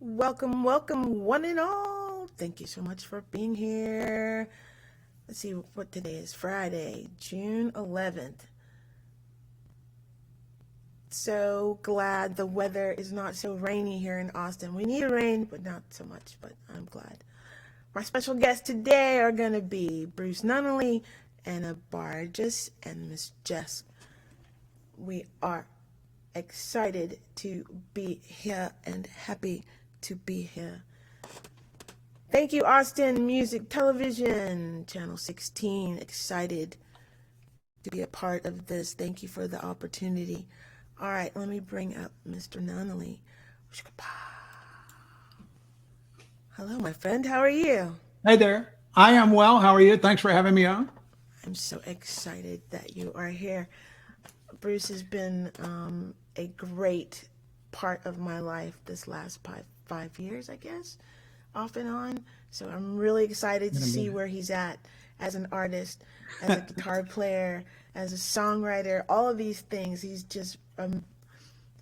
Welcome, welcome, one and all. Thank you so much for being here. Let's see what today is. Friday, June 11th. So glad the weather is not so rainy here in Austin. We need rain, but not so much, but I'm glad. My special guests today are going to be Bruce Nunnally and Barajas and Miss Jeska. We are excited to be here and happy to be here. Thank you, Austin Music Television, Channel 16. Excited to be a part of this. Thank you for the opportunity. All right, let me bring up Mr. Nunnally. Hello, my friend. How are you? Hey there. I am well. How are you? Thanks for having me on. I'm so excited that you are here. Bruce has been a great part of my life this last five years, I guess, off and on. So I'm really excited to see where he's at as an artist, as a guitar player, as a songwriter, all of these things. He's just,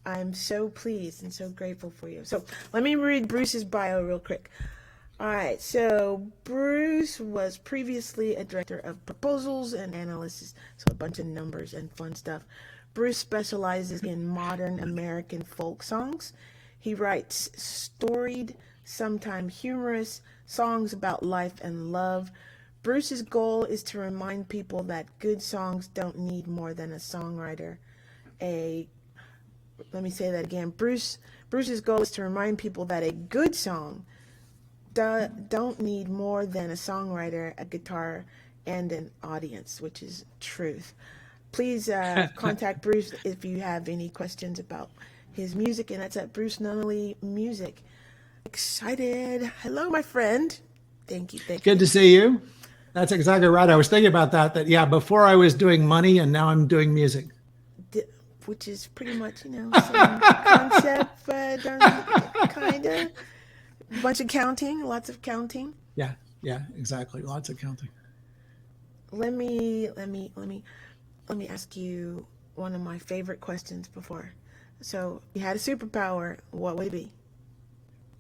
I'm so pleased and so grateful for you. So let me read Bruce's bio real quick. All right, so Bruce was previously a director of proposals and analysis, so a bunch of numbers and fun stuff. Bruce specializes in modern American folk songs. He writes storied, sometimes humorous songs about life and love. Bruce's goal is to remind people that good songs don't need more than a songwriter. Let me say that again. Bruce's goal is to remind people that a good song don't need more than a songwriter, a guitar, and an audience, which is truth. Please contact Bruce if you have any questions about his music, and that's at Bruce Nunnally Music. Excited. Hello, my friend. Thank you. Good to see you. That's exactly right. I was thinking about that, yeah, before I was doing money and now I'm doing music. Which is pretty much, same concept, but kind of. A bunch of counting, lots of counting. Yeah, exactly. Lots of counting. Let me ask you one of my favorite questions before. So, you had a superpower, what would it be?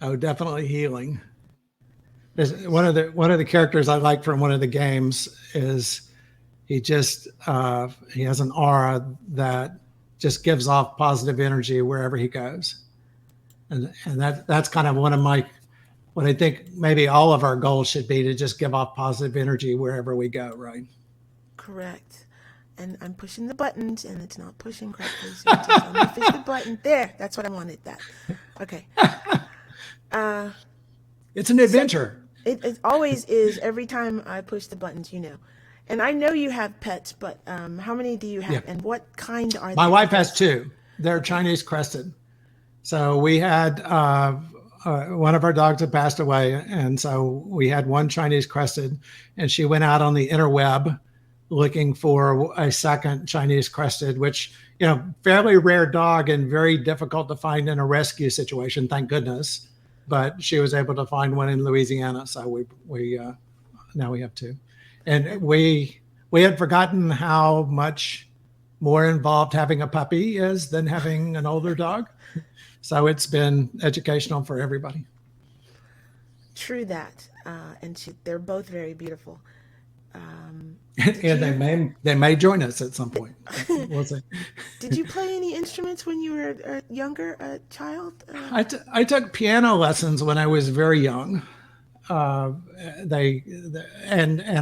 Oh, definitely healing. One of the characters I like from one of the games is he has an aura that just gives off positive energy wherever he goes. And that's kind of one of what I think maybe all of our goals should be, to just give off positive energy wherever we go, right? Correct. And I'm pushing the buttons and it's not pushing correctly. So just let me push the button. There, that's what I wanted. That. Okay. It's an adventure. It always is every time I push the buttons, And I know you have pets, but how many do you have? Yeah. And what kind are they? My wife has two. They're Chinese crested. So we had one of our dogs had passed away, and so we had one Chinese crested, and she went out on the interweb looking for a second Chinese crested, which, fairly rare dog and very difficult to find in a rescue situation, thank goodness. But she was able to find one in Louisiana, so we now we have two. And we had forgotten how much more involved having a puppy is than having an older dog. So it's been educational for everybody. True that. And they're both very beautiful. And they may join us at some point. We'll see. Did you play any instruments when you were a younger child? I took piano lessons when I was very young. And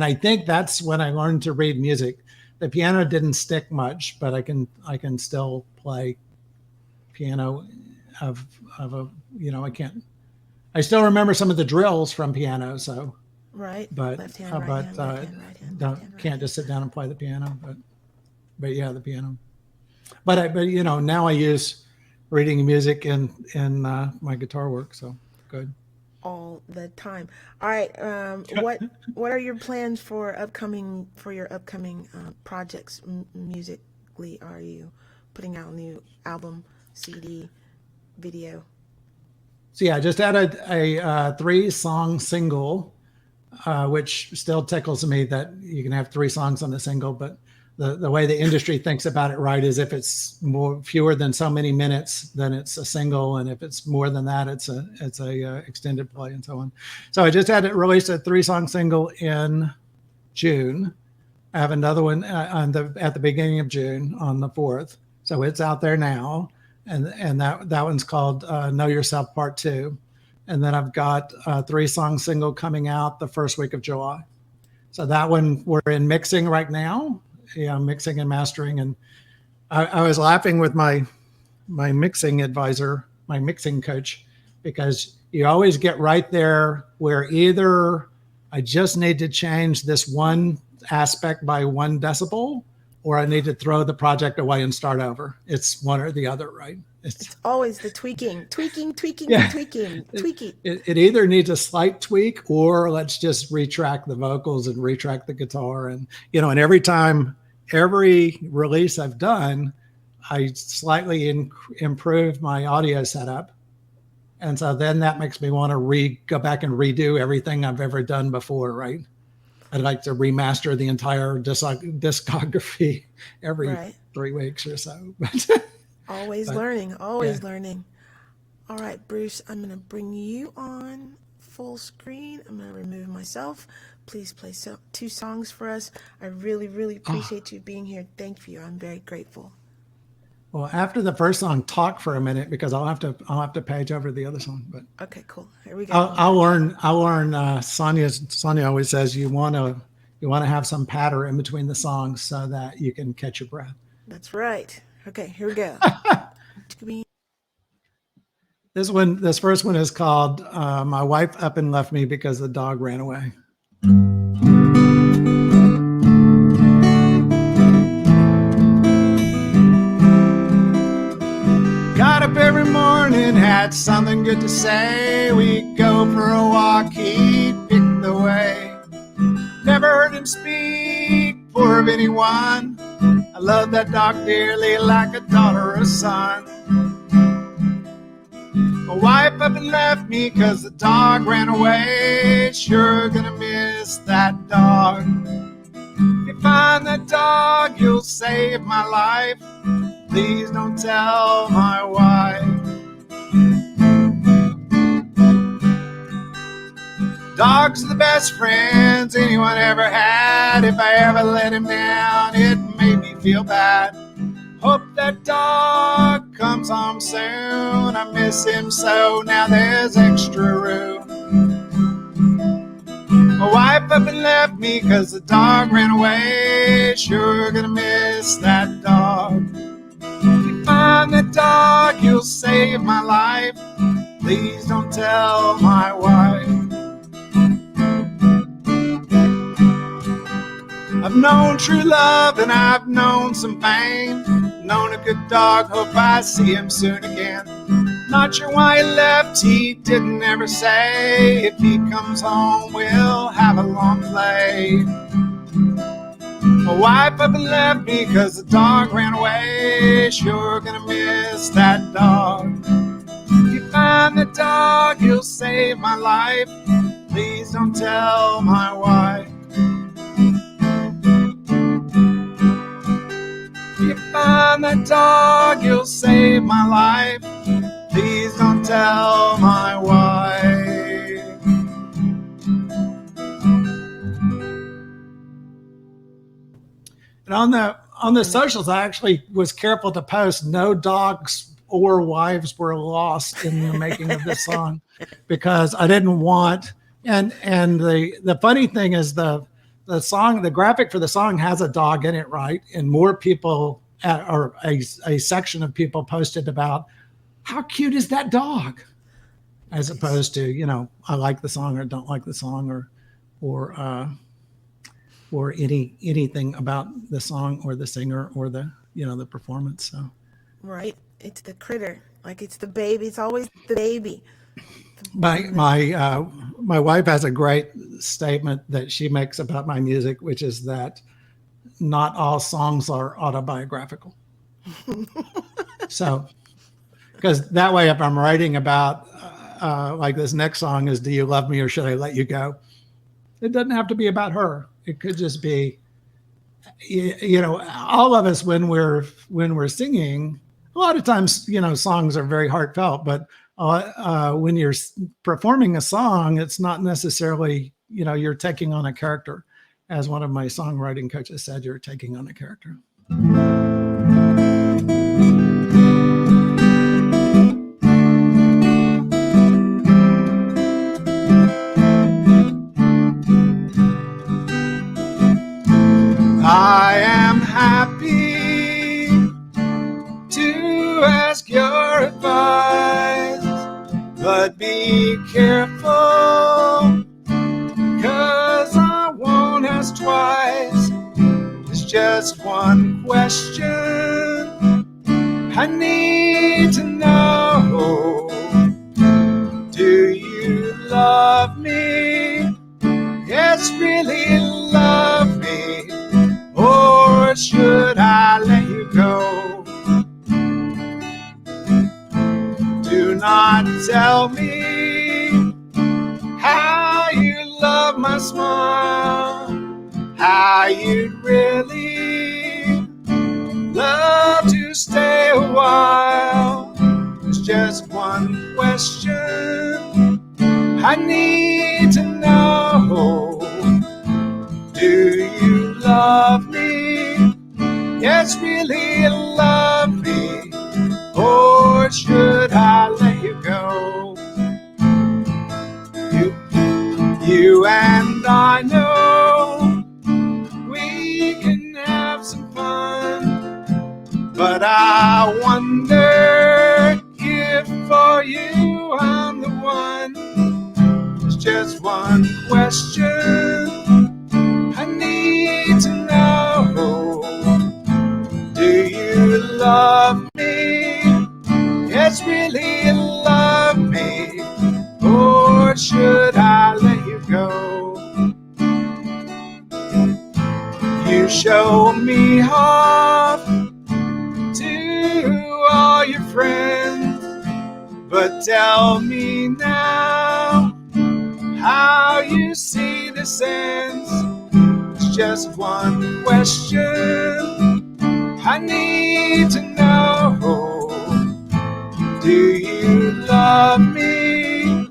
I think that's when I learned to read music. The piano didn't stick much, but I can still play piano. I still remember some of the drills from piano. So right, but left hand, right hand, left hand, right hand, can't just sit down and play the piano. But yeah, the piano. But now I use reading music in my guitar work. So good. All the time. All right. What are your plans for your upcoming projects musically? Are you putting out a new album, CD, video? So yeah, I just added a 3-song single, which still tickles me that you can have 3 songs on a single. But the way the industry thinks about it, right, is if it's fewer than so many minutes, then it's a single, and if it's more than that, it's a extended play and so on. So I just had to release a 3-song single in June. I have another one at the beginning of June on the 4th, so it's out there now, and that one's called Know Yourself Part 2, and then I've got a 3-song single coming out the first week of July. So that one we're in mixing right now. Mixing and mastering. And I was laughing with my mixing advisor, my mixing coach, because you always get right there where either I just need to change this one aspect by 1 decibel, or I need to throw the project away and start over. It's one or the other, right? It's always the tweaking, Yeah. tweaking. It either needs a slight tweak, or let's just retrack the vocals and retrack the guitar. And, and every release I've done, I slightly improve my audio setup. And so then that makes me want to go back and redo everything I've ever done before, right? I'd like to remaster the entire discography every 3 weeks or so. Always learning. All right, Bruce, I'm going to bring you on full screen. I'm going to remove myself. Please play 2 songs for us. I really, really appreciate you being here. Thank you. I'm very grateful. Well, after the first song, talk for a minute, because I'll have to page over the other song. But okay, cool. Here we go. I'll learn. Sonia always says you want to have some patter in between the songs so that you can catch your breath. That's right. Okay, here we go. This first one is called "My Wife Up and Left Me Because the Dog Ran Away." Got up every morning, had something good to say. We'd go for a walk, he'd pick the way. Never heard him speak poor of anyone. I love that dog dearly, like a daughter or a son. My wife up and left me 'cause the dog ran away. Sure gonna miss that dog. If you find that dog, you'll save my life. Please don't tell my wife. Dogs are the best friends anyone ever had. If I ever let him down, it made me feel bad. Hope that dog comes home soon. I miss him so, now there's extra room. My wife up and left me 'cause the dog ran away. Sure gonna miss that dog. If you find that dog, you'll save my life. Please don't tell my wife. I've known true love and I've known some pain. Known a good dog, hope I see him soon again. Not sure why he left, he didn't ever say. If he comes home, we'll have a long play. My wife up and left me 'cause the dog ran away. Sure gonna miss that dog. If you find the dog, you'll save my life. Please don't tell my wife. If you find that dog, you'll save my life. Please don't tell my wife. And on the socials, I actually was careful to post no dogs or wives were lost in the making of this song, because I didn't want. And the funny thing is the song, the graphic for the song has a dog in it, right? And more people, or a section of people posted about how cute is that dog, as opposed to, I like the song or don't like the song, or anything about the song or the singer or the performance. So right, it's the critter, like it's the baby. It's always the baby. My wife has a great statement that she makes about my music, which is that not all songs are autobiographical. So, because that way, if I'm writing about like this next song is "Do You Love Me or Should I Let You Go?" It doesn't have to be about her. It could just be you know, all of us when we're singing, a lot of times, you know, songs are very heartfelt, but when you're performing a song, it's not necessarily, you know, you're taking on a character. As one of my songwriting coaches said, you're taking on a character. I am happy to ask your advice, but be careful, 'cause I won't ask twice. It's just one question I need to know. Do you love me? Yes, really love me, or should I let you go? Do not tell me how you love my smile, how you'd really love to stay a while. It's just one question I need to know. Do you love me? Yes, really love me, or should I let you go? You and I know we can have some fun, but I wonder if for you I'm the one. It's just one question I need to know. Do you love me? Yes, really love me, or should I let you go? You show me off to all your friends, but tell me now how you see this ends. It's just one question I need to know. Do you love me?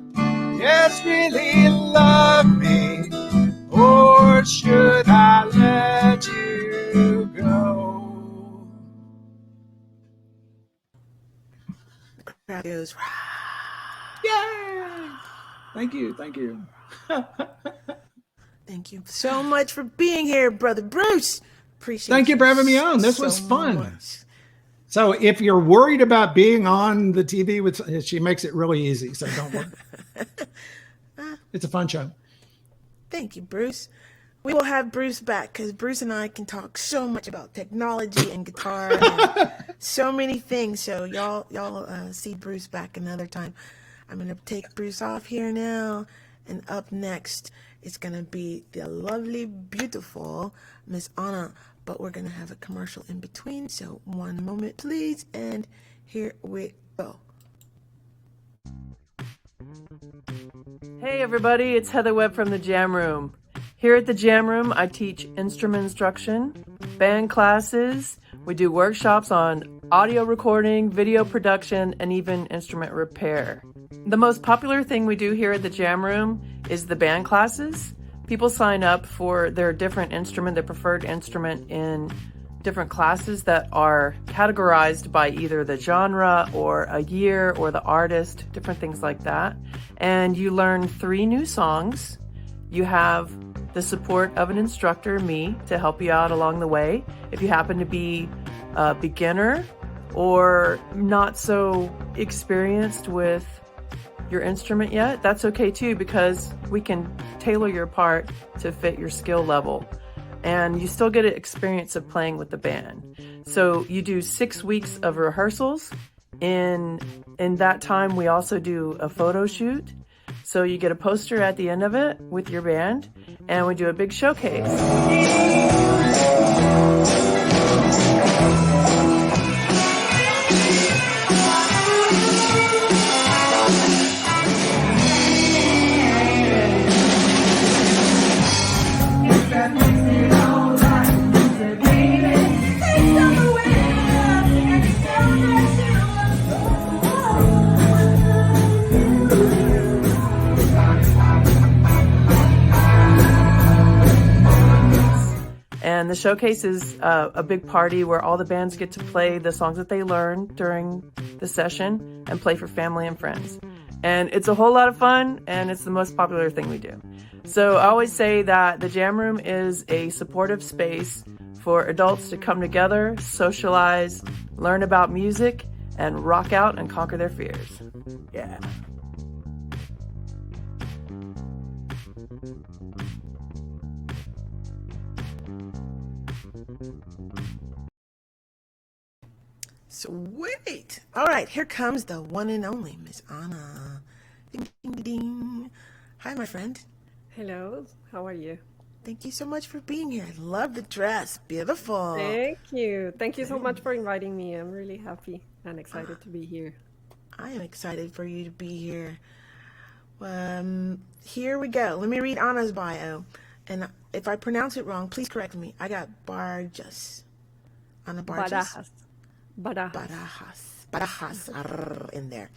Yes, really love me, or should I let you go? The crowd goes, Yay! Thank you. thank you so much for being here, Brother Bruce. Appreciate Thank you for having me on. This was fun. Much. So if you're worried about being on the TV, she makes it really easy. So don't worry. It's a fun show. Thank you, Bruce. We will have Bruce back because Bruce and I can talk so much about technology and guitar and so many things. So y'all see Bruce back another time. I'm going to take Bruce off here now. And up next, it's going to be the lovely, beautiful Miss Anna. But we're going to have a commercial in between. So one moment, please. And here we go. Hey everybody, it's Heather Webb from the Jam Room. Here at the Jam Room, I teach instrument instruction, band classes, we do workshops on audio recording, video production, and even instrument repair. The most popular thing we do here at the Jam Room is the band classes. People sign up for their different instrument, their preferred instrument in different classes that are categorized by either the genre or a year or the artist, different things like that. And you learn 3 new songs. You have the support of an instructor, me, to help you out along the way. If you happen to be a beginner or not so experienced with your instrument yet, that's okay too, because we can tailor your part to fit your skill level. And you still get an experience of playing with the band. So you do 6 weeks of rehearsals. In that time, we also do a photo shoot. So you get a poster at the end of it with your band, and we do a big showcase. And the showcase is a big party where all the bands get to play the songs that they learned during the session and play for family and friends. And it's a whole lot of fun, and it's the most popular thing we do. So I always say that the Jam Room is a supportive space for adults to come together, socialize, learn about music, and rock out and conquer their fears. Yeah. Sweet. All right, here comes the one and only Miss Anna. Ding, ding, ding. Hi, my friend. Hello, how are you? Thank you so much for being here. I love the dress. Beautiful. Thank you. Thank you so much for inviting me. I'm really happy and excited to be here. I am excited for you to be here. Here we go. Let me read Anna's bio. And if I pronounce it wrong, please correct me. I got Barajas. Anna Barajas. Barajas in there.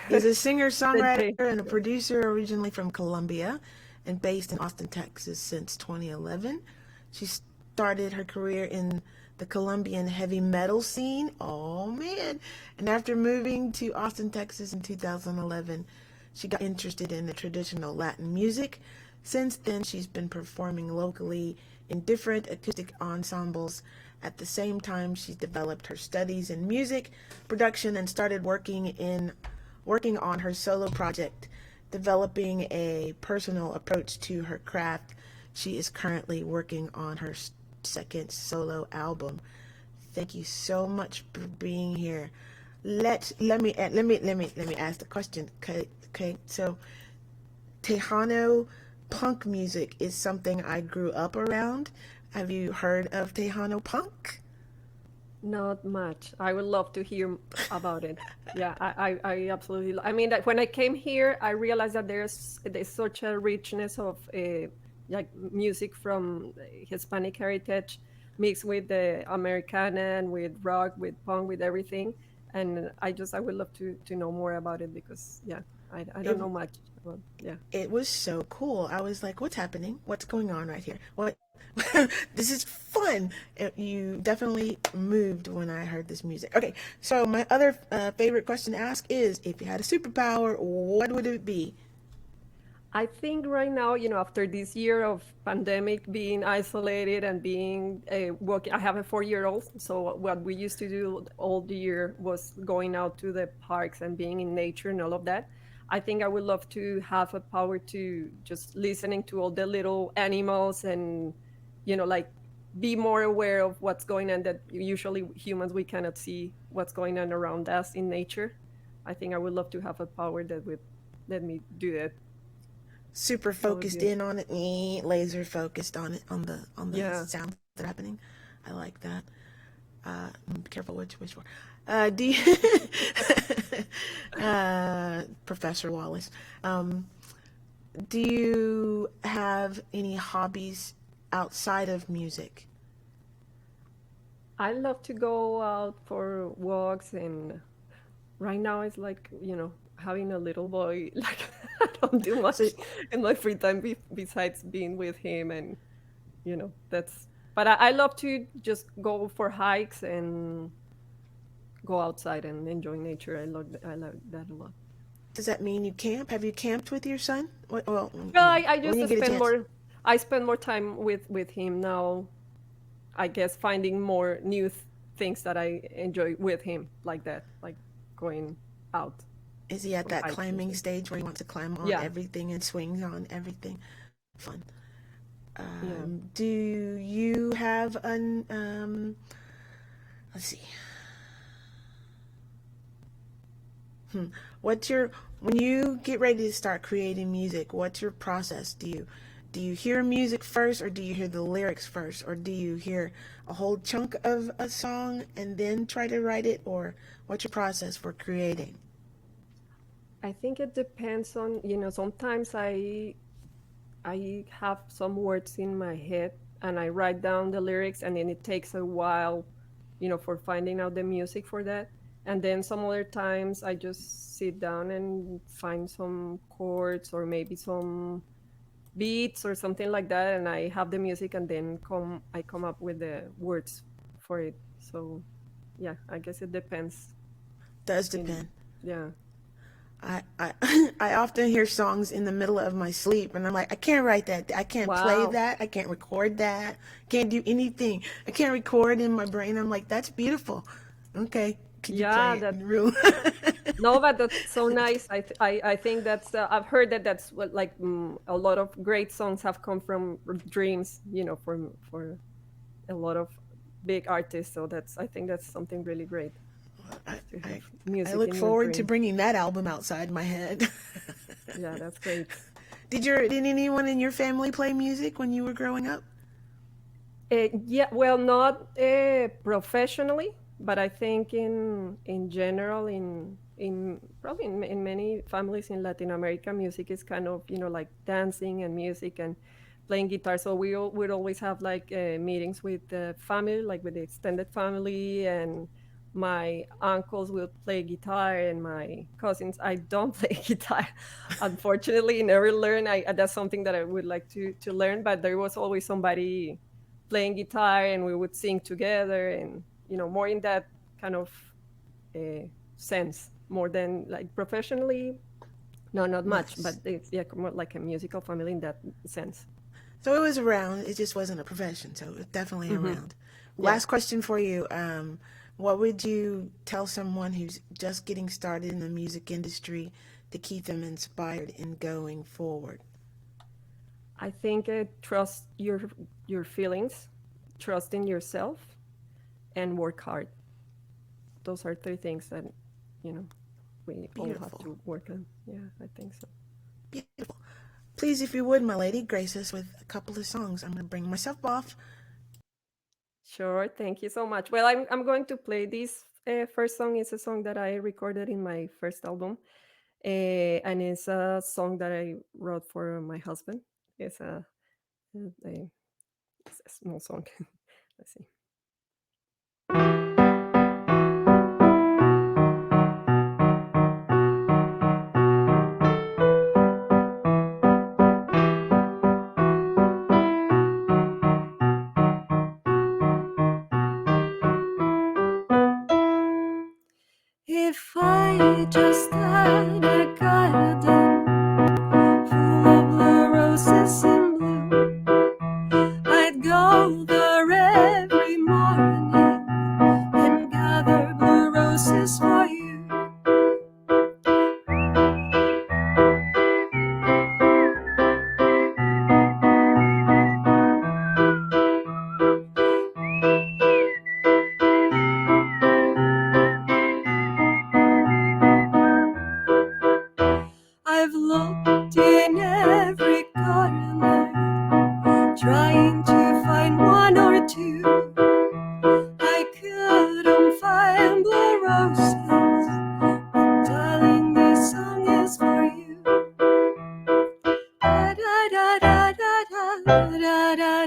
He's a singer-songwriter and a producer originally from Colombia and based in Austin, Texas since 2011. She started her career in the Colombian heavy metal scene. Oh, man. And after moving to Austin, Texas in 2011, she got interested in the traditional Latin music. Since then, she's been performing locally in different acoustic ensembles. At the same time, she's developed her studies in music production and started working on her solo project, developing a personal approach to her craft. She is currently working on her second solo album. Thank you so much for being here. Let me ask the question. Okay, so Tejano punk music is something I grew up around. Have you heard of Tejano punk? Not much. I would love to hear about it. Yeah, I absolutely. I mean, that when I came here, I realized that there's such a richness of like music from Hispanic heritage mixed with the Americana and with rock, with punk, with everything. And I would love to know more about it because, yeah, I don't know much about, yeah. It was so cool. I was like, what's happening? What's going on right here? What? This is fun. You definitely moved when I heard this music. Okay, so my other favorite question to ask is, if you had a superpower, what would it be? I think right now, after this year of pandemic, being isolated and being working, I have a 4-year-old. So what we used to do all the year was going out to the parks and being in nature and all of that. I think I would love to have a power to just listening to all the little animals and, like be more aware of what's going on that usually humans, we cannot see what's going on around us in nature. I think I would love to have a power that would let me do that. Super focused in on it, laser focused on it, on the Yeah. sounds that are happening. I like that. Be careful which for. Do you, Professor Wallace, do you have any hobbies outside of music? I love to go out for walks, and right now it's like, having a little boy, like I don't do much in my free time besides being with him, and that's. But I love to just go for hikes and go outside and enjoy nature. I love that a lot. Does that mean you camp? Have you camped with your son? Well, Well, I when just you get a spend chance. I spend more time with him now. I guess finding more new things that I enjoy with him, like that, like going out. Is he at For that hikes and climbing stuff. stage where he wants to climb on Yeah, everything and swings on everything? Fun. yeah. Do you have an let's see. When you get ready to start creating music, what's your process? Do you hear music first, or do you hear the lyrics first, or do you hear a whole chunk of a song and then try to write it, or what's your process for creating? I think it depends on, sometimes I have some words in my head and I write down the lyrics, and then it takes a while, for finding out the music for that. And then some other times I just sit down and find some chords or maybe some beats or something like that, and I have the music, and then I come up with the words for it. So yeah, I guess it depends. Does In depend. Yeah. I I often hear songs in the middle of my sleep, and I'm like, I can't write that. I can't play Wow. that. I can't record that. Can't do anything. I can't record in my brain. I'm like, that's beautiful. Okay, could you play Yeah, it in that the room? no, but that's so nice. I think that's I've heard that that's what like a lot of great songs have come from dreams, for a lot of big artists. So that's I think that's something really great I, to have I I music look in your forward to dream. bringing that album outside my head. Yeah, that's great. Did anyone in your family play music when you were growing up? Yeah, well, not professionally, but I think in general, in probably in many families in Latin America, music is kind of like dancing and music and playing guitar. So we'd always have like meetings with the family, like with the extended family, and my uncles will play guitar, and my cousins. I don't play guitar, unfortunately. Never learn. That's something that I would like to learn, but there was always somebody playing guitar, and we would sing together, and more in that kind of sense, more than like professionally. No, not much, but Nice. it's, yeah, more like a musical family in that sense. So it was around. It just wasn't a profession. So it was definitely Hmm. around. Yeah. Last question for you. What would you tell someone who's just getting started in the music industry to keep them inspired in going forward? I think trust your feelings, trust in yourself, and work hard. Those are three things that you know we all have Beautiful. to work on. Yeah, I think so. Beautiful. Please, if you would, my lady, grace us with a couple of songs. I'm going to bring myself off. Sure, thank you so much. Well, I'm going to play this first song. It's a song that I recorded in my first album, and it's a song that I wrote for my husband. It's a, it's a small song. Let's see. If I just had a garden full of blue roses in bloom, I'd go there every morning and gather blue roses for you. I've looked in every corner, trying to find one or two. I couldn't find blue roses, but darling, this song is for you. Da da da da da da da da da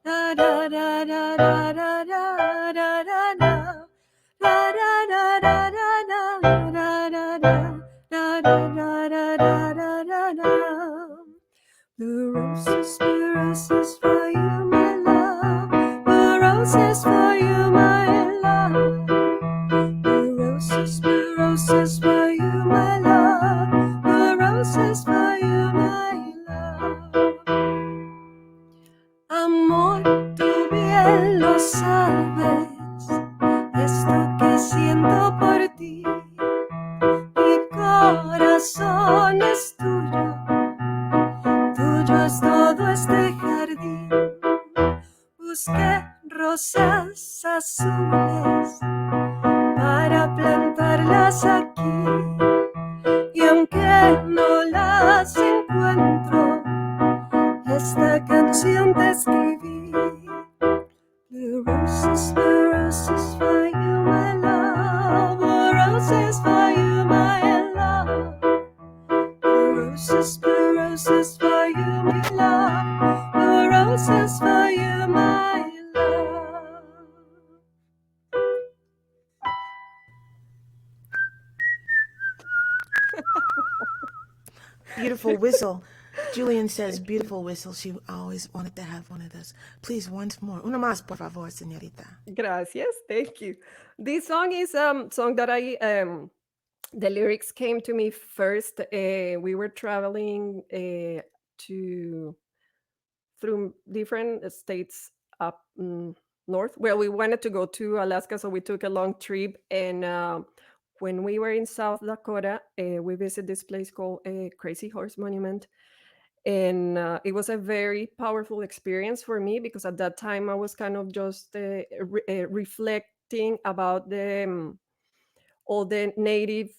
da da da da da da da da da da. Da da da da da da da da da da da da da da da. Blue roses for you, my love. Blue roses for you, my love. Blue roses for you, my love. Blue roses for you, my love. Amor, tú bien lo sabes, esto que siento por ti. Mi corazón es tuyo, tuyo es todo este jardín. Busqué rosas azules para plantarlas aquí, y aunque no las encuentro, esta canción te escribí. Blue roses for you, my love. Blue roses for you, my love. Blue roses for you, my love. Blue roses for you, my love. Beautiful whistle. Julian says, beautiful whistle. She always wanted to have one of those. Please, once more. Una más, por favor, señorita. Gracias, thank you. This song is song that I the lyrics came to me first. We were traveling to through different states up north. Well, we wanted to go to Alaska, so we took a long trip. And when we were in South Dakota, we visited this place called Crazy Horse Monument. And it was a very powerful experience for me because at that time I was kind of just reflecting about the all the native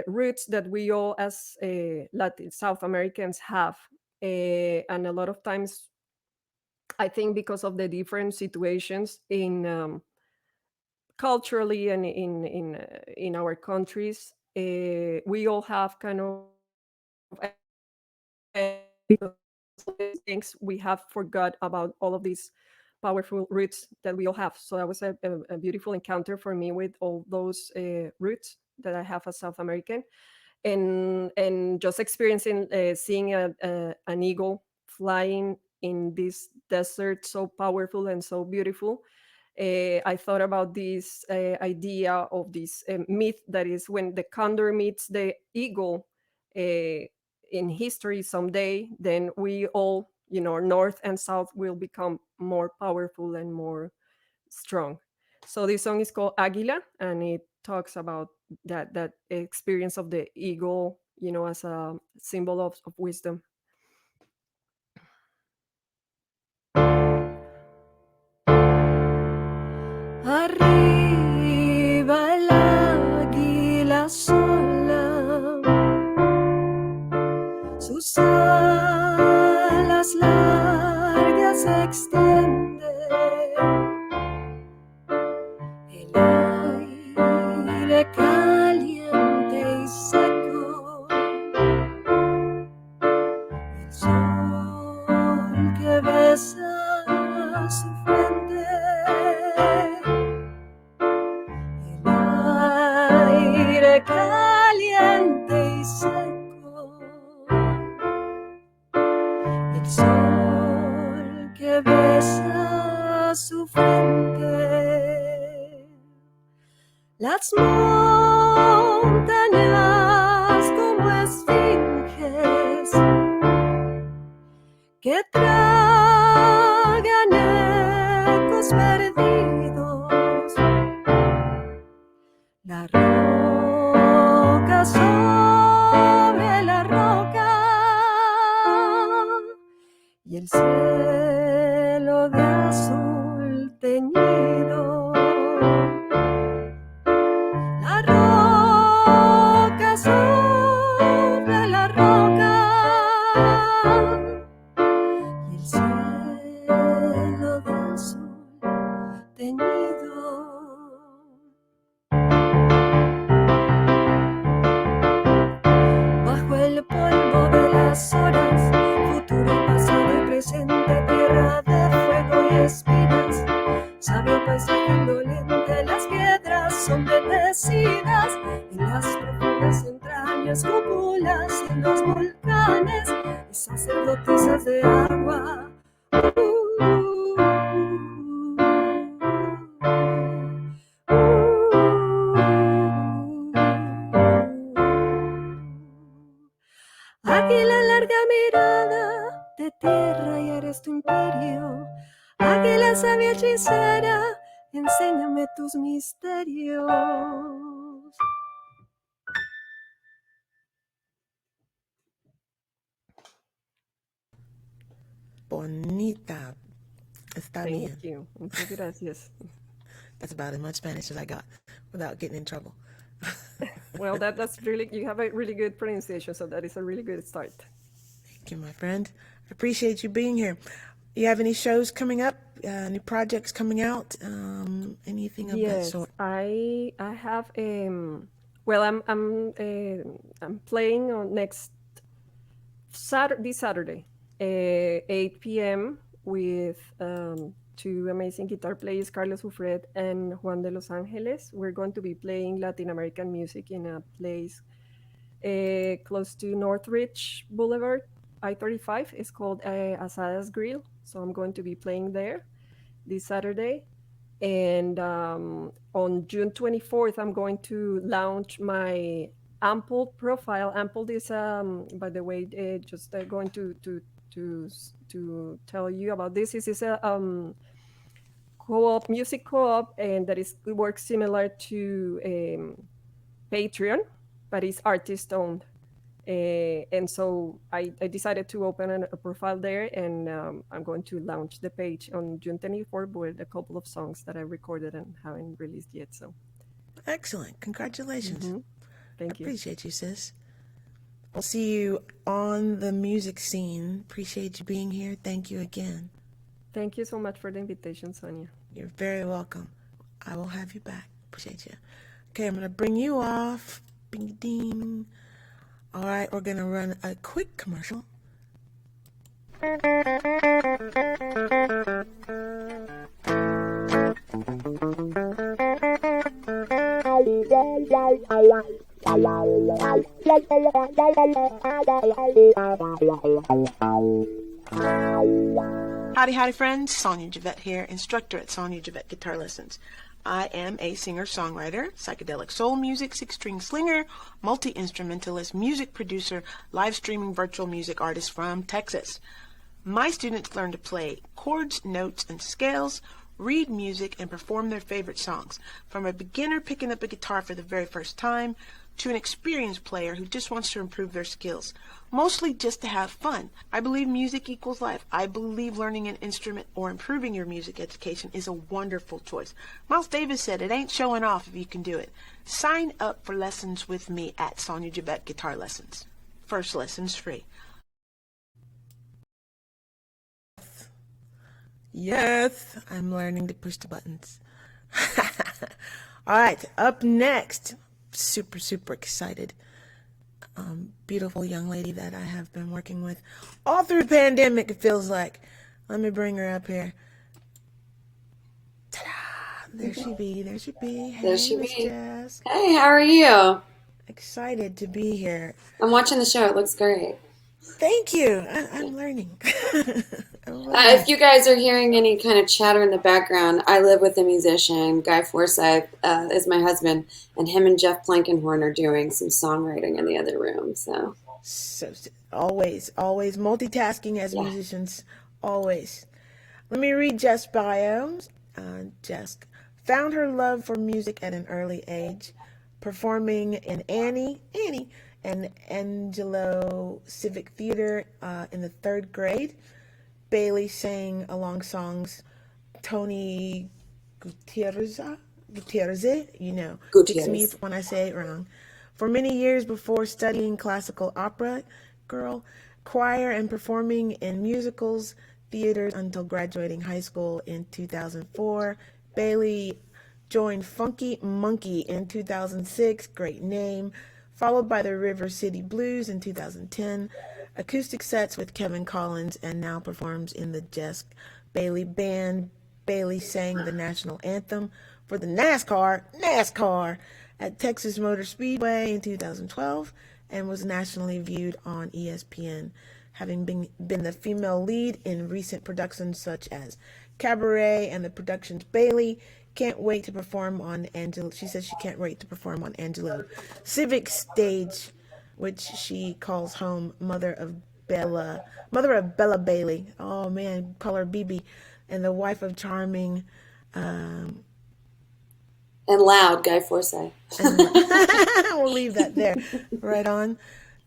roots that we all as Latin South Americans have. And a lot of times I think because of the different situations in culturally and in our countries, we all have kind of things we have forgot about all of these powerful roots that we all have. So that was a beautiful encounter for me with all those roots that I have as South American, and just experiencing seeing an eagle flying in this desert so powerful and so beautiful. I thought about this idea of this myth that is when the condor meets the eagle in history someday, then we all, north and south will become more powerful and more strong. So this song is called Águila, and it talks about that experience of the eagle, as a symbol of wisdom. Arriba el águila sola, sus alas largas extiende, el aire caliente y seco, el sol que besa su frente, el aire caliente y seco, el sol que besa su frente. Las montañas como esfinges que tragan ecos perdidos, la roca sobre la roca y el cielo de azul teñido. La roca sobre la roca y el cielo de azul teñido. Bajo el polvo de las horas, futuro, pasado y presente, tierra de fuego y espinas, sabio paisaje indolente, las piedras son bendecidas en las profundas entrañas, cúpulas en los volcanes y sacerdotisas de agua. Águila larga mirada de tierra y eres tu imperio. Águila sabia hechicera, enséñame tus misterios. Bonita. Está bien. Thank you. Muchas gracias. That's about as much Spanish as I got without getting in trouble. Well, that's really, you have a really good pronunciation, so that is a really good start. Thank you, my friend. I appreciate you being here. You have any shows coming up? Any projects coming out? Anything of that sort? I have well, I'm playing on next this Saturday, 8 p.m. with two amazing guitar players, Carlos Ufred and Juan de Los Angeles. We're going to be playing Latin American music in a place close to Northridge Boulevard. I-35. It's called Asadas Grill. So I'm going to be playing there this Saturday. And on June 24th, I'm going to launch my Ample profile. Ample is, by the way, just going to tell you about this. This is a co-op, music co-op, and that is works similar to Patreon, but it's artist owned. And so I decided to open a profile there, and I'm going to launch the page on June 24th with a couple of songs that I recorded and haven't released yet. So Excellent. Congratulations. Thank you. Appreciate you, sis. I'll see you on the music scene. Appreciate you being here. Thank you again. Thank you so much for the invitation, Sonia. You're very welcome. I will have you back. Appreciate you. Okay, I'm going to bring you off. Bing ding. All right, we're going to run a quick commercial. Howdy, friends. Sonia Javette here, instructor at Sonia Javette Guitar Lessons. I am a singer-songwriter, psychedelic soul music, six-string slinger, multi-instrumentalist, music producer, live streaming virtual music artist from Texas. My students learn to play chords, notes, and scales, read music, and perform their favorite songs. From a beginner picking up a guitar for the very first time to an experienced player who just wants to improve their skills, mostly just to have fun. I believe music equals life. I believe learning an instrument or improving your music education is a wonderful choice. Miles Davis said it ain't showing off if you can do it. Sign up for lessons with me at Sonia Javette Guitar Lessons. First lesson's free. Yes, I'm learning to push the buttons. All right, up next, super excited. Beautiful young lady that I have been working with all through the pandemic, it feels like. Let me bring her up here. Ta-da! There she be. Hey, There she Miss be. Jess. Hey, how are you? Excited to be here. I'm watching the show. It looks great. Thank you. I'm learning. If you guys are hearing any kind of chatter in the background, I live with a musician. Guy Forsyth is my husband, and him and Jeff Plankenhorn are doing some songwriting in the other room. So always multitasking as musicians, always. Let me read Jess' bio. Jess found her love for music at an early age, performing in Annie, and Angelo Civic Theater in the third grade. Bailey sang along songs Tony Gutierrez, fix me when I say it wrong. For many years before studying classical opera, choir, and performing in musicals, theaters until graduating high school in 2004. Bailey joined Funky Monkey in 2006, great name, followed by the River City Blues in 2010, acoustic sets with Kevin Collins, and now performs in the Jeska Bailey Band. Bailey sang the national anthem for the NASCAR at Texas Motor Speedway in 2012 and was nationally viewed on ESPN, having been the female lead in recent productions such as Cabaret and the Productions Bailey. Can't wait to perform on Angelo. She says she can't wait to perform on Angelo Civic stage, which she calls home. Mother of Bella Bailey. Oh man, call her BB, and the wife of charming and loud Guy Forsyth. We'll leave that there. Right on.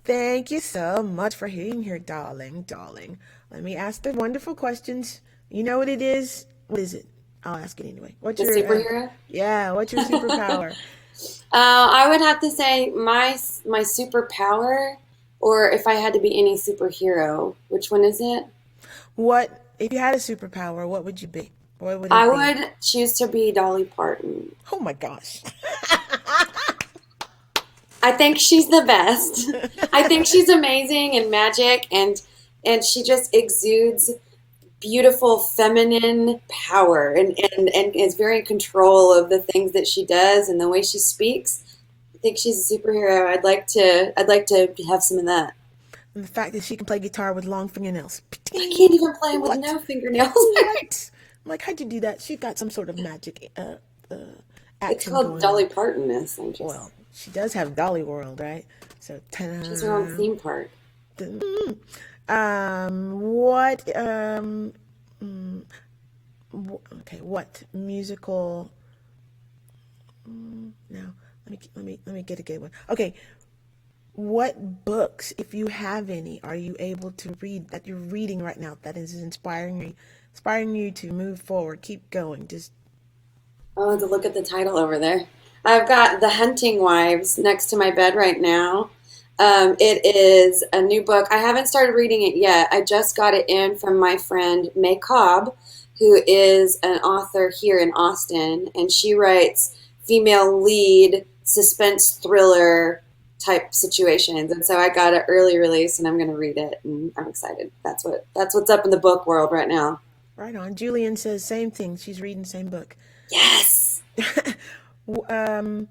Thank you so much for being here, darling. Let me ask the wonderful questions. You know what it is? What is it? I'll ask it anyway. What's your superhero? What's your superpower? I would have to say my superpower, or if I had to be any superhero, which one is it? What if you had a superpower? What would you be? What would it I be? would choose to be Dolly Parton. Oh my gosh. I think she's the best. I think she's amazing and magic, and she just exudes beautiful feminine power and is very in control of the things that she does and the way she speaks. I think she's a superhero. I'd like to have some of that. And the fact that she can play guitar with long fingernails. I can't even play with What? no fingernails. What? I'm like, how'd you do that? She got some sort of magic It's action called going Dolly on. Parton-ness. Well, she does have Dolly World, right? So, She's her own theme park. Okay, what musical? No, let me get a good one. Okay, what books, if you have any, are you able to read that you're reading right now that is inspiring you to move forward, keep going? Just Oh, to look at the title over there. I've got The Hunting Wives next to my bed right now. It is a new book. I haven't started reading it yet. I just got it in from my friend May Cobb, who is an author here in Austin, and she writes female lead suspense thriller type situations. And so I got an early release, and I'm going to read it, and I'm excited. That's what's up in the book world right now. right on. Julian says same thing. She's reading the same book. Yes. um,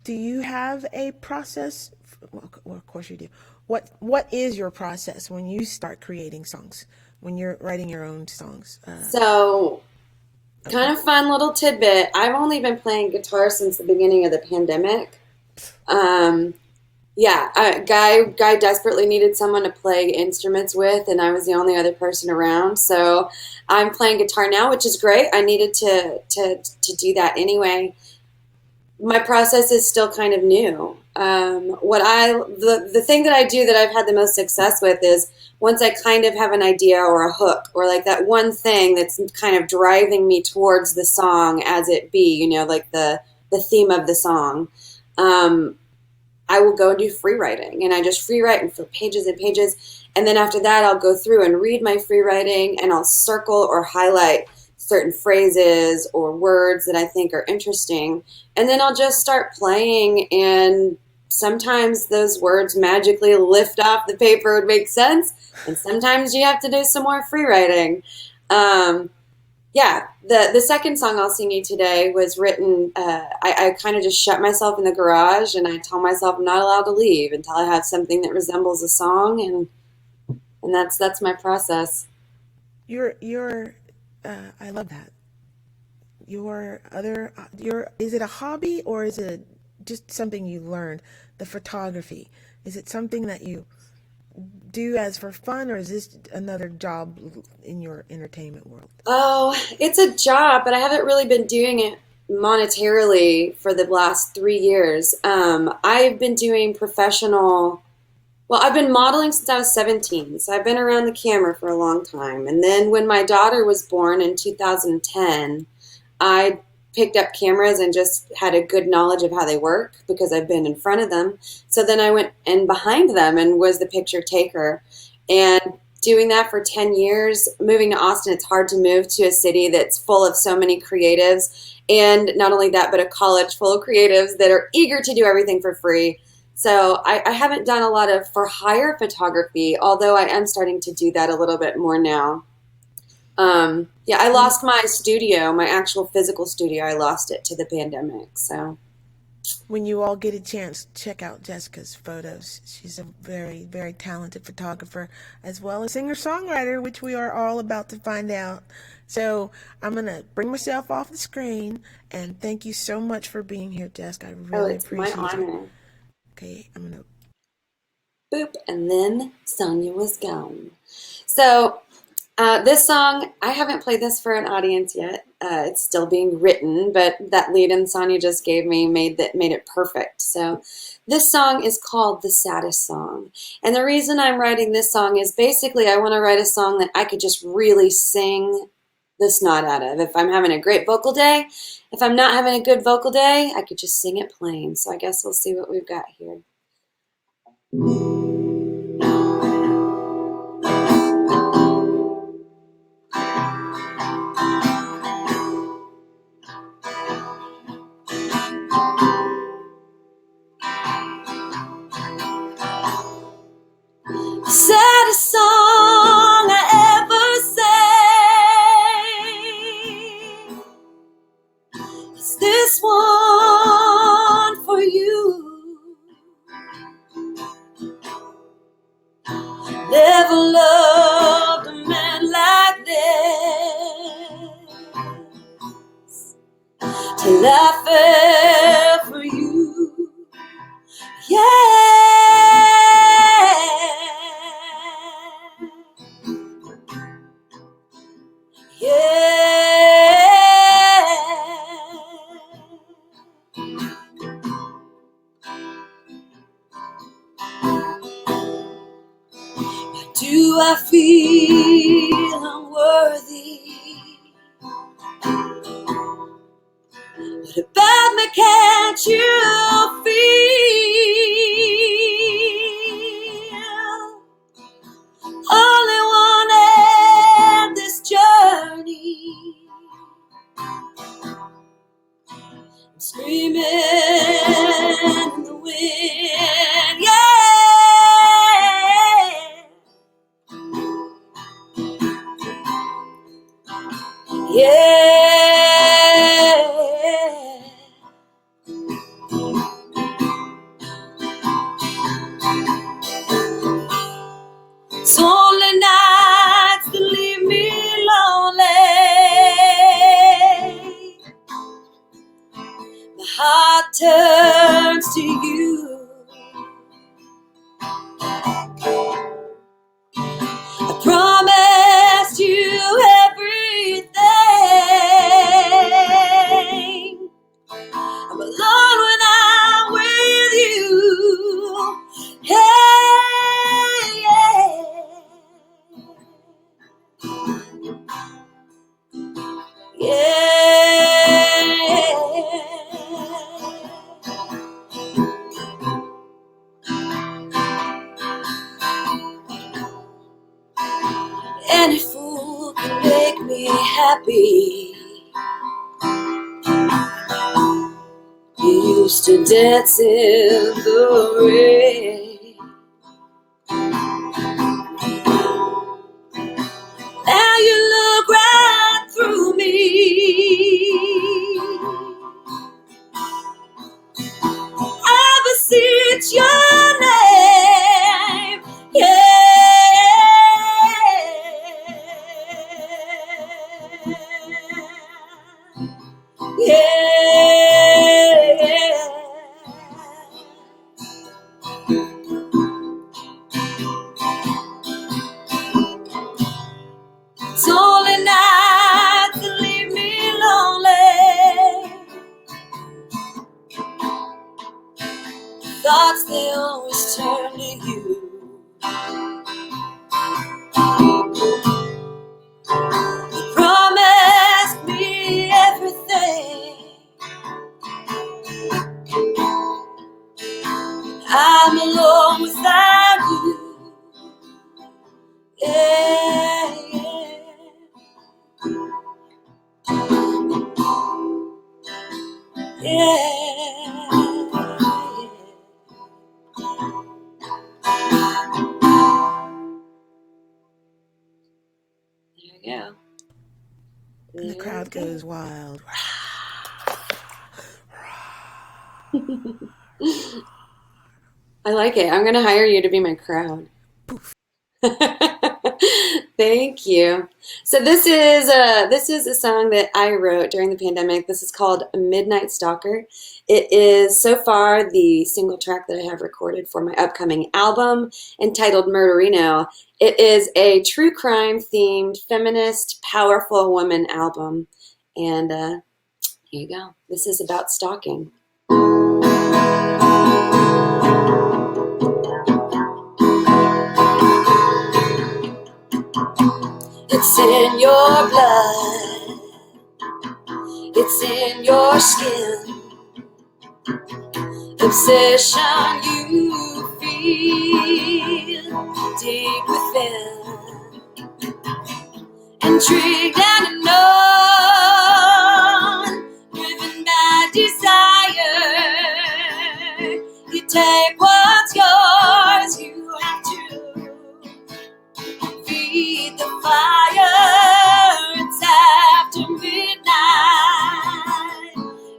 do you have a process? Well, of course you do. What is your process when you start creating songs? When you're writing your own songs? So, kind of fun little tidbit. I've only been playing guitar since the beginning of the pandemic. Yeah, guy desperately needed someone to play instruments with, and I was the only other person around. So I'm playing guitar now, which is great. I needed to do that anyway. My process is still kind of new. The thing that I do that I've had the most success with is once I kind of have an idea or a hook or like that one thing that's kind of driving me towards the song as it be, like the theme of the song. I will go and do free writing, and I just free write and fill pages and pages. And then after that, I'll go through and read my free writing, and I'll circle or highlight certain phrases or words that I think are interesting. And then I'll just start playing, and sometimes those words magically lift off the paper and make sense. And sometimes you have to do some more free writing. Yeah, the second song I'll sing you today was written, I kind of just shut myself in the garage, and I tell myself I'm not allowed to leave until I have something that resembles a song, and that's my process. I love that. Is it a hobby or is it just something you learned? The photography, is it something that you do as for fun, or is this another job in your entertainment world? Oh, it's a job, but I haven't really been doing it monetarily for the last 3 years. I've been doing I've been modeling since I was 17, so I've been around the camera for a long time. And then when my daughter was born in 2010, I picked up cameras and just had a good knowledge of how they work because I've been in front of them. So then I went in behind them and was the picture taker. And doing that for 10 years, moving to Austin, it's hard to move to a city that's full of so many creatives. And not only that, but a college full of creatives that are eager to do everything for free. So I haven't done a lot of for hire photography, although I am starting to do that a little bit more now. Yeah, I lost my studio, my actual physical studio. I lost it to the pandemic. So When you all get a chance, check out Jeska's photos. She's a very, very talented photographer as well as singer-songwriter, which we are all about to find out. So I'm going to bring myself off the screen, and thank you so much for being here, Jeska. I really it's my appreciate it. honor. Okay, I'm going to... Boop, and then Sonia was gone. So this song, I haven't played this for an audience yet. It's still being written, but that lead-in Sonia just gave me made it perfect. So this song is called The Saddest Song. And the reason I'm writing this song is basically I want to write a song that I could just really sing the snot out of. If I'm having a great vocal day, if I'm not having a good vocal day, I could just sing it plain. So I guess we'll see what we've got here. Saddest song I ever sang is this one for you. Never loved a man like this till I fell for you. Yeah. Do I feel unworthy? What about me can't you feel? Only wanted this journey, screaming in the wind, yeah. Yeah. It's only nights that leave me lonely. My heart turns to you. I promised you everything. I'm alone when I'm with you. Hey, yeah. Yeah. Any fool can make me happy. You used to dance in the rain. Now you look right through me. I beseech your name. Yeah. Yeah. It's only nights that leave me lonely. Thoughts, they always turn to you. You promised me everything. I'm alone without you. Yeah, yeah. Yeah. There you go. And the crowd goes wild. I like it. I'm going to hire you to be my crowd. Thank you. So this is a song that I wrote during the pandemic. This is called Midnight Stalker. It is so far the single track that I have recorded for my upcoming album entitled Murderino. It is a true crime themed feminist powerful woman album. And here you go. This is about stalking. It's in your blood, it's in your skin, obsession you feel deep within, intrigued and unknown, driven by desire. You take what's yours, you have to feed the fire. It's after midnight,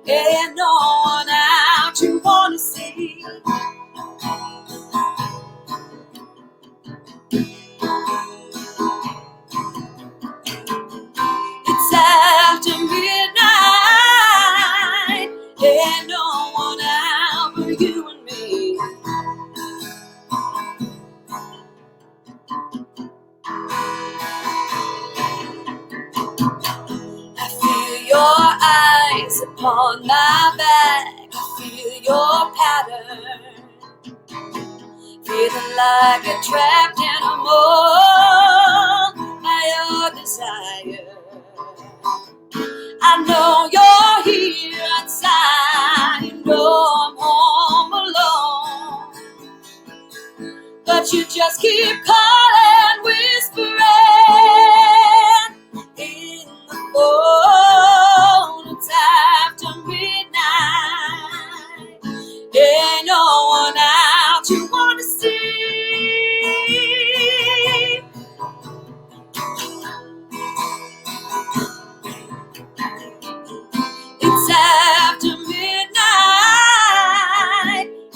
and no one out you wanna see. on my back, I feel your pattern. Feeling like I'm trapped in a mold by your desire. I know you're here outside, you know I'm home alone, but you just keep calling, whispering in the phone. It's after midnight, ain't no one out you wanna see. It's after midnight,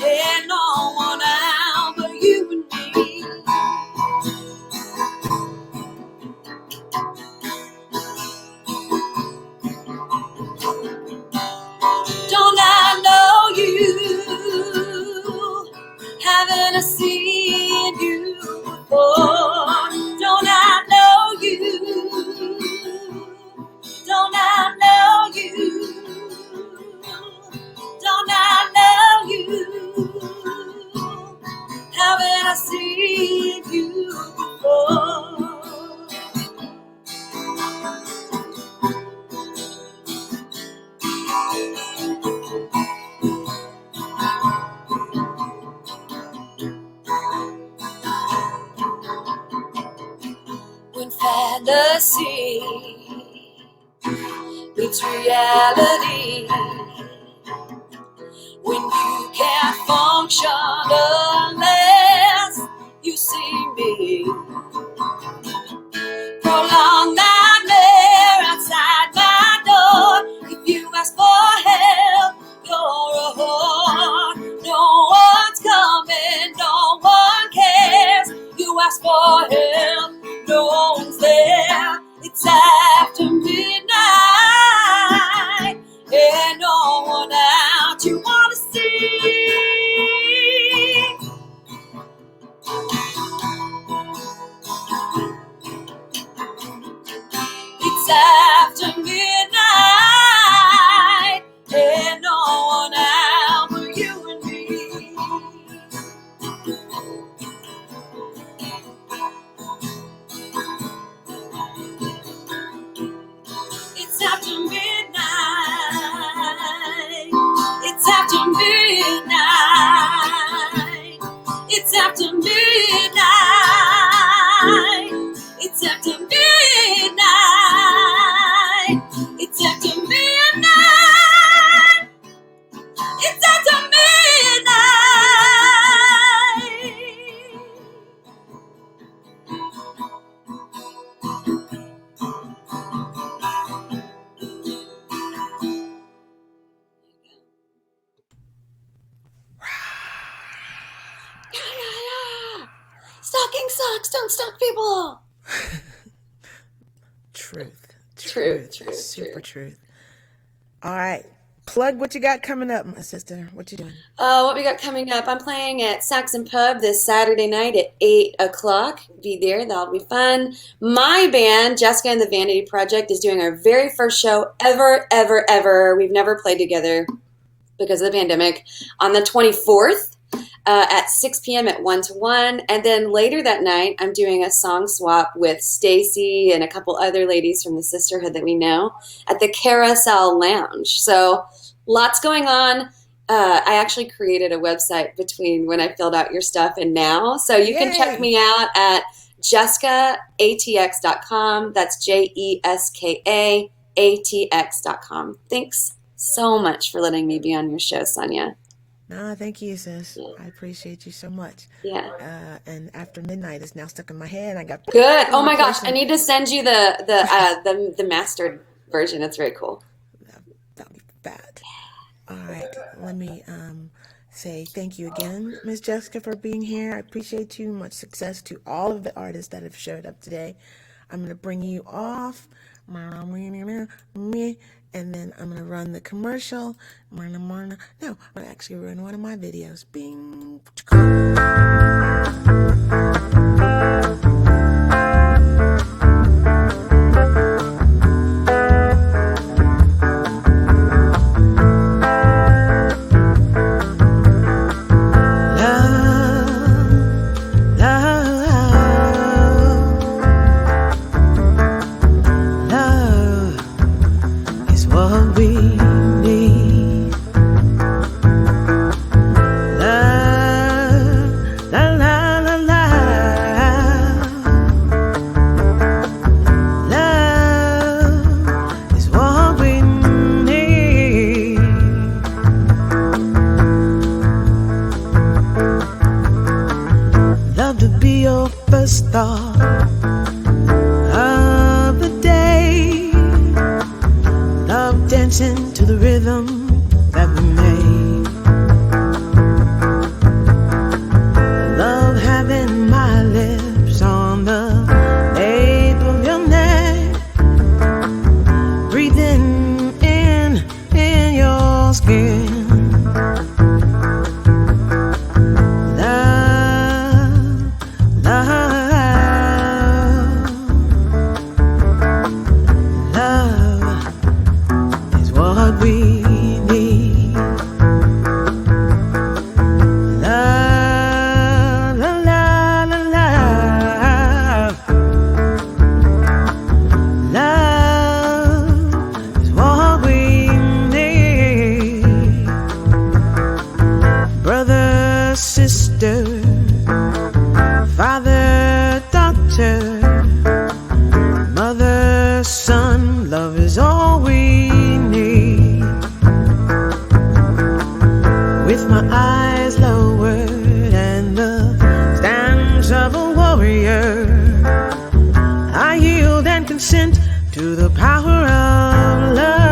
ain't no one out but you and me. Don't I know you? Haven't I seen you before? Don't I know you? Don't I know you? Don't I know you? Haven't I seen you before? When fantasy meets reality, when you can't function unless you see me. Prolonged nightmare outside my door. If you ask for help, you're a whore. No one's coming, no one cares. You ask for help, no one's there. It's after midnight, and no one out you wanna see. It's after midnight, and no one out but you and me. It's after midnight. It's after midnight. It's after midnight. It's after midnight. It's after midnight. It's after Stocking socks don't stalk people. Truth. Truth. Super truth. All right. Plug what you got coming up, my sister. What you doing? What we got coming up? I'm playing at Saxon Pub this Saturday night at 8 o'clock. Be there. That'll be fun. My band, Jeska and the Vanity Project, is doing our very first show ever. We've never played together because of the pandemic. On the 24th at 6 p.m. at 1-to-1. And then later that night, I'm doing a song swap with Stacy and a couple other ladies from the sisterhood that we know at the Carousel Lounge. So lots going on. I actually created a website between when I filled out your stuff and now. So you can check me out at JeskaATX.com. That's JeskaATX.com. Thanks so much for letting me be on your show, Sonia. No, thank you, sis. Yeah. I appreciate you so much. Yeah. And After Midnight is now stuck in my head. I got good. Oh my gosh, I need to send you the mastered version. It's very cool. That'll be bad. All right. Let me say thank you again, Ms. Jeska, for being here. I appreciate you. Much success to all of the artists that have showed up today. I'm going to bring you off. And then I'm going to run the commercial. No, I'm going to actually run one of my videos. Bing. your first thought of the day. Love dancing to the rhythm that we made. Love having my lips on the nape of your neck. Breathing in your skin. Father, daughter, mother, son, love is all we need. With my eyes lowered and the stance of a warrior, I yield and consent to the power of love.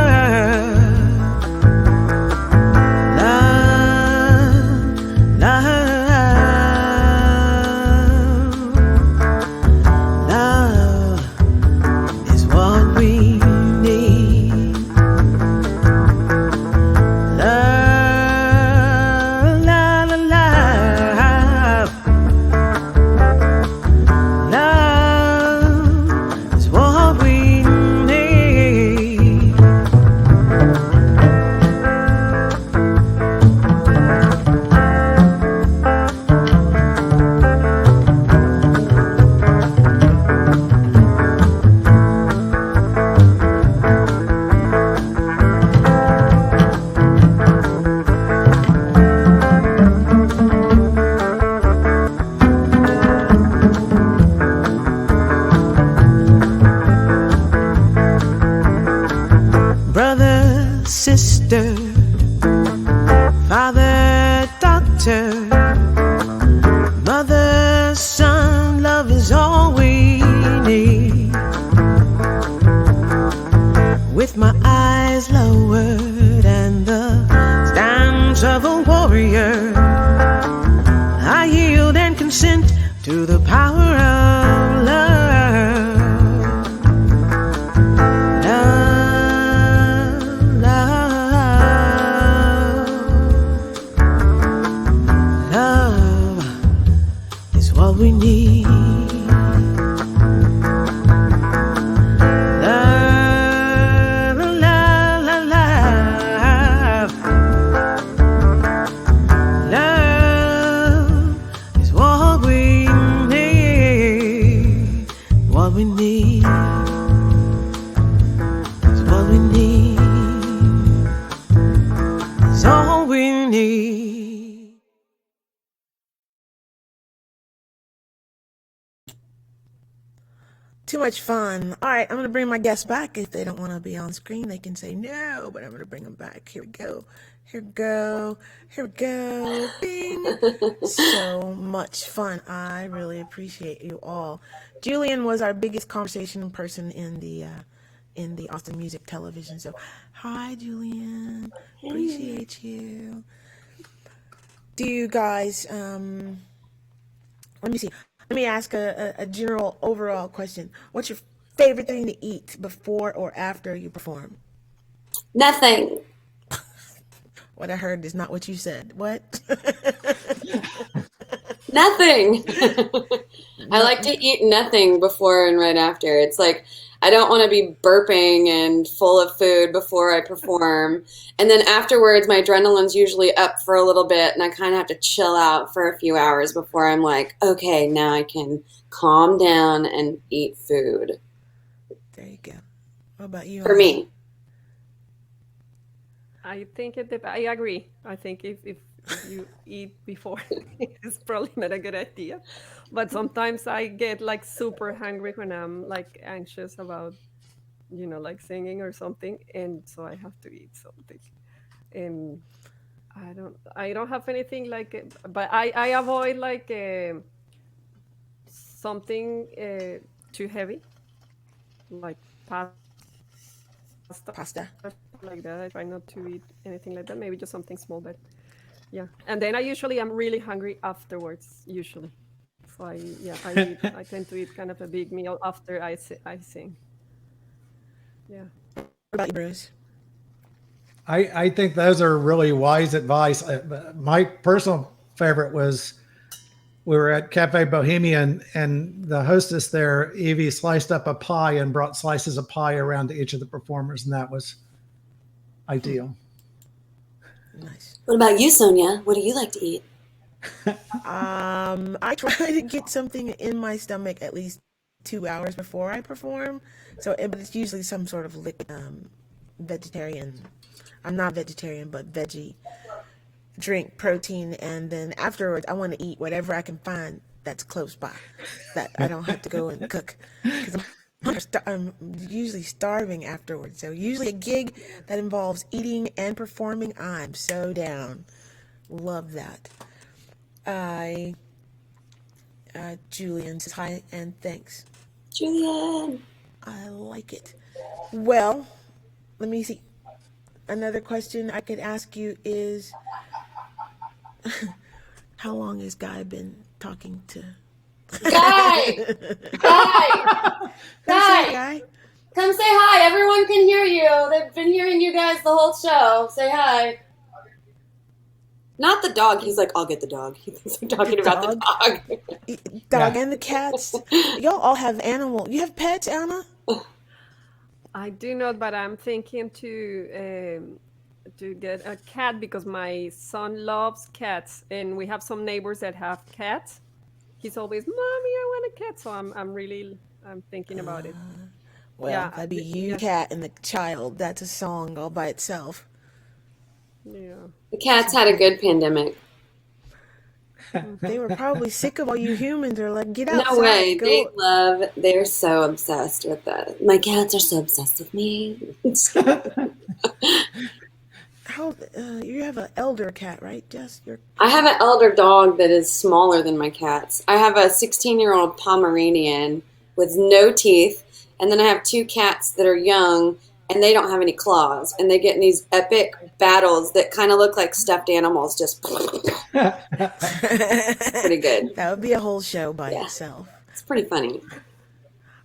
Sister, father, daughter, mother, son, love is all we need. With my eyes lowered and the stance of a warrior, I yield and consent to the power of love. What we need. Love, love, love, love. Love is what we need. What we need is what we need. Is all we need. Too much fun. All right, I'm going to bring my guests back. If they don't want to be on screen, they can say no, but I'm going to bring them back. Here we go. Here we go. Here we go. Bing. So much fun. I really appreciate you all. Julian was our biggest conversation person in the Austin Music Television. So, hi, Julian. Appreciate you. Do you guys, let me see. Let me ask a general overall question. What's your favorite thing to eat before or after you perform? Nothing. What I heard is not what you said. What? Nothing. I like to eat nothing before and right after. It's like I don't want to be burping and full of food before I perform. And then afterwards, my adrenaline's usually up for a little bit, and I kind of have to chill out for a few hours before I'm like, okay, now I can calm down and eat food. There you go. What about you? For me. I think I agree. I think if you eat before, it's probably not a good idea. But sometimes I get like super hungry when I'm like anxious about, like singing or something, and so I have to eat something. And I don't have anything like, but I avoid like something too heavy, like Pasta. like that. I try not to eat anything like that. Maybe just something small, but yeah. And then I usually am really hungry afterwards. Usually, so I tend to eat kind of a big meal after I sing. Yeah. What about you, Bruce? I think those are really wise advice. My personal favorite was we were at Cafe Bohemian, and the hostess there, Evie, sliced up a pie and brought slices of pie around to each of the performers, and that was ideal. Nice. What about you, Sonia? What do you like to eat? I try to get something in my stomach at least 2 hours before I perform. So, but it's usually some sort of vegetarian. I'm not vegetarian, but veggie drink, protein, and then afterwards I want to eat whatever I can find that's close by, that I don't have to go and cook, because I'm usually starving afterwards. So usually a gig that involves eating and performing, I'm so down. Love that. Julian says hi and thanks. Julian. I like it. Well, let me see. Another question I could ask you is, how long has Guy been talking to? Guy! Guy! Come say hi. Everyone can hear you. They've been hearing you guys the whole show. Say hi. Not the dog. He's like, I'll get the dog. He thinks I'm talking about the dog. Dog and the cats. Y'all all have animal. You have pets, Anna? I do not, but I'm thinking to get a cat because my son loves cats, and we have some neighbors that have cats. He's always, Mommy, I want a cat. So I'm thinking about it. Well, Yeah, that'd be you, yeah. cat, and the child. That's a song all by itself. Yeah. The cats had a good pandemic. They were probably sick of all you humans. They're like, get outside. No way. Go. They're so obsessed with that. My cats are so obsessed with me. How you have an elder cat, right, Jess? I have an elder dog that is smaller than my cats. I have a 16-year-old Pomeranian with no teeth, and then I have 2 cats that are young, and they don't have any claws, and they get in these epic battles that kind of look like stuffed animals. Just pretty good. That would be a whole show by itself. It's pretty funny.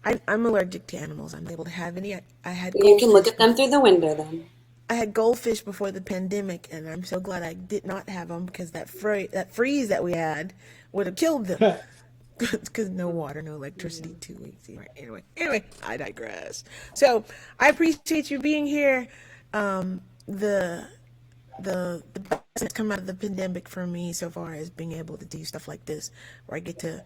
I'm allergic to animals. I'm able to have any. I had. You can look at them through the window then. I had goldfish before the pandemic, and I'm so glad I did not have them, because that freeze that we had would have killed them. Because no water, no electricity, 2 weeks. Anyway, I digress. So I appreciate you being here. The best that's come out of the pandemic for me so far is being able to do stuff like this, where I get to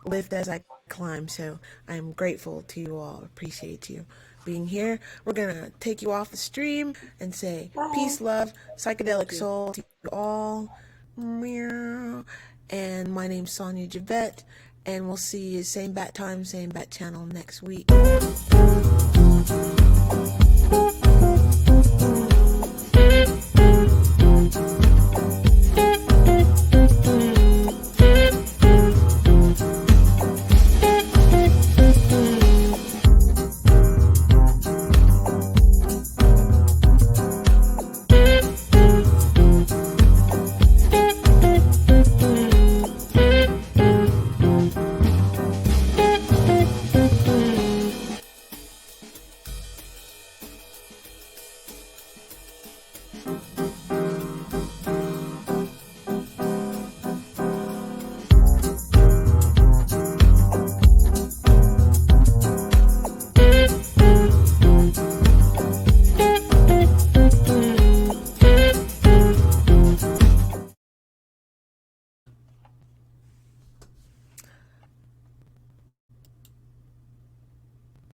lift as I climb. So I'm grateful to you all. Appreciate you being here. We're gonna take you off the stream and say peace, love, psychedelic soul to you all. Meow. And my name's Sonia Javette, and we'll see you same bat time, same bat channel next week.